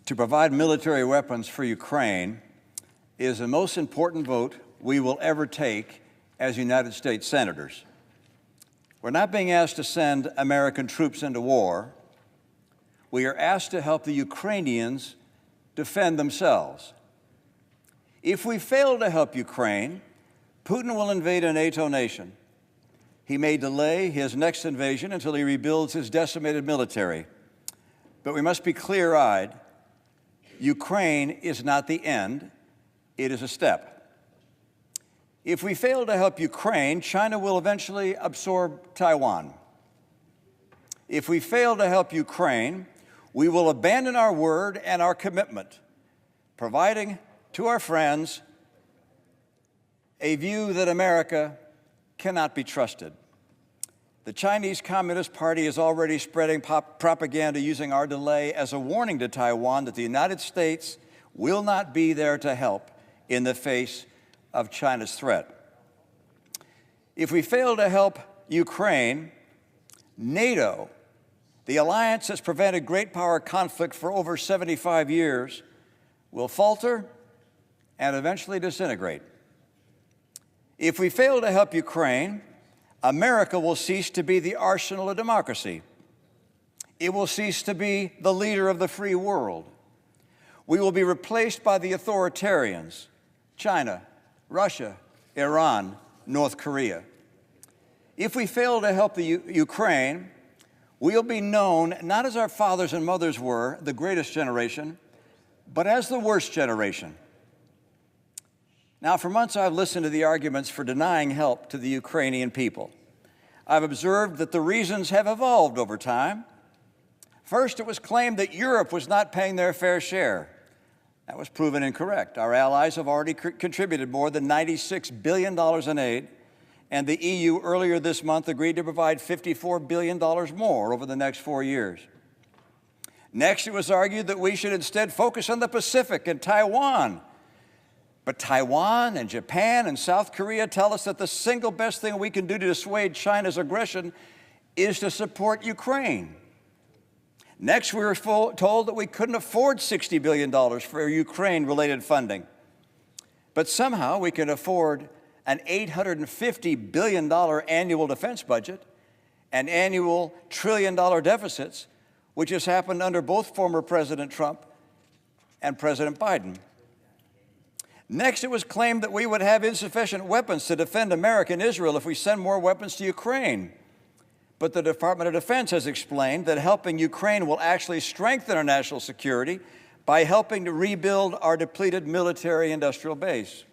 to provide military weapons for Ukraine is the most important vote we will ever take as United States senators. We're not being asked to send American troops into war. We are asked to help the Ukrainians defend themselves. If we fail to help Ukraine, Putin will invade a NATO nation. He may delay his next invasion until he rebuilds his decimated military. But we must be clear-eyed. Ukraine is not the end, it is a step. If we fail to help Ukraine, China will eventually absorb Taiwan. If we fail to help Ukraine, we will abandon our word and our commitment, providing to our friends a view that America cannot be trusted. The Chinese Communist Party is already spreading propaganda using our delay as a warning to Taiwan that the United States will not be there to help in the face of China's threat. If we fail to help Ukraine, NATO, the alliance that's prevented great power conflict for over 75 years, will falter and eventually disintegrate. If we fail to help Ukraine, America will cease to be the arsenal of democracy. It will cease to be the leader of the free world. We will be replaced by the authoritarians, China, Russia, Iran, North Korea. If we fail to help the Ukraine, we'll be known not as our fathers and mothers were, the greatest generation, but as the worst generation. Now, for months, I've listened to the arguments for denying help to the Ukrainian people. I've observed that the reasons have evolved over time. First, it was claimed that Europe was not paying their fair share. That was proven incorrect. Our allies have already contributed more than $96 billion in aid, and the EU earlier this month agreed to provide $54 billion more over the next 4 years. Next, it was argued that we should instead focus on the Pacific and Taiwan. But Taiwan and Japan and South Korea tell us that the single best thing we can do to dissuade China's aggression is to support Ukraine. Next, we were told that we couldn't afford $60 billion for Ukraine-related funding. But somehow we can afford an $850 billion annual defense budget and annual trillion-dollar deficits, which has happened under both former President Trump and President Biden. Next, it was claimed that we would have insufficient weapons to defend America and Israel if we send more weapons to Ukraine. But the Department of Defense has explained that helping Ukraine will actually strengthen our national security by helping to rebuild our depleted military-industrial base.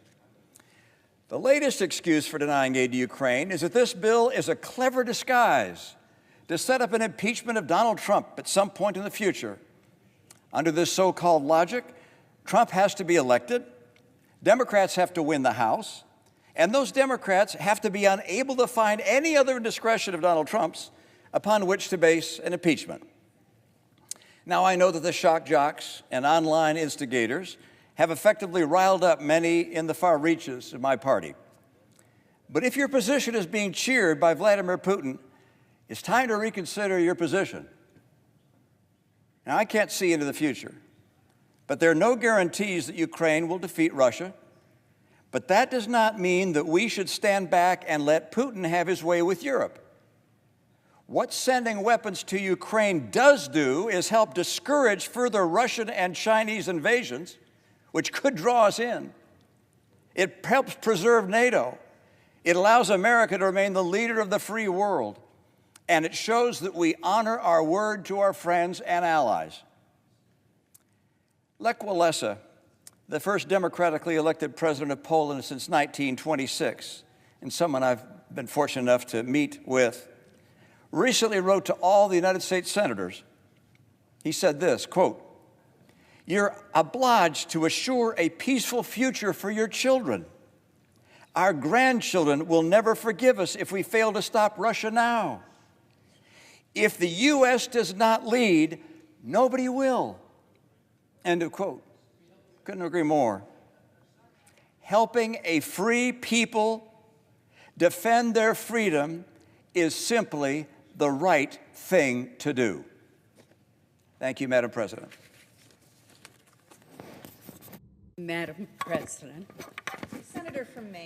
The latest excuse for denying aid to Ukraine is that this bill is a clever disguise to set up an impeachment of Donald Trump at some point in the future. Under this so-called logic, Trump has to be elected, Democrats have to win the House, and those Democrats have to be unable to find any other indiscretion of Donald Trump's upon which to base an impeachment. Now, I know that the shock jocks and online instigators have effectively riled up many in the far reaches of my party. But if your position is being cheered by Vladimir Putin, it's time to reconsider your position. Now, I can't see into the future, but there are no guarantees that Ukraine will defeat Russia. But that does not mean that we should stand back and let Putin have his way with Europe. What sending weapons to Ukraine does do is help discourage further Russian and Chinese invasions, which could draw us in. It helps preserve NATO. It allows America to remain the leader of the free world. And it shows that we honor our word to our friends and allies. Lech Walesa, the first democratically elected president of Poland since 1926, and someone I've been fortunate enough to meet with, recently wrote to all the United States senators. He said this, quote, "You're obliged to assure a peaceful future for your children. Our grandchildren will never forgive us if we fail to stop Russia now. If the U.S. does not lead, nobody will." End of quote. Couldn't agree more. Helping a free people defend their freedom is simply the right thing to do. Thank you, Madam President. Madam President,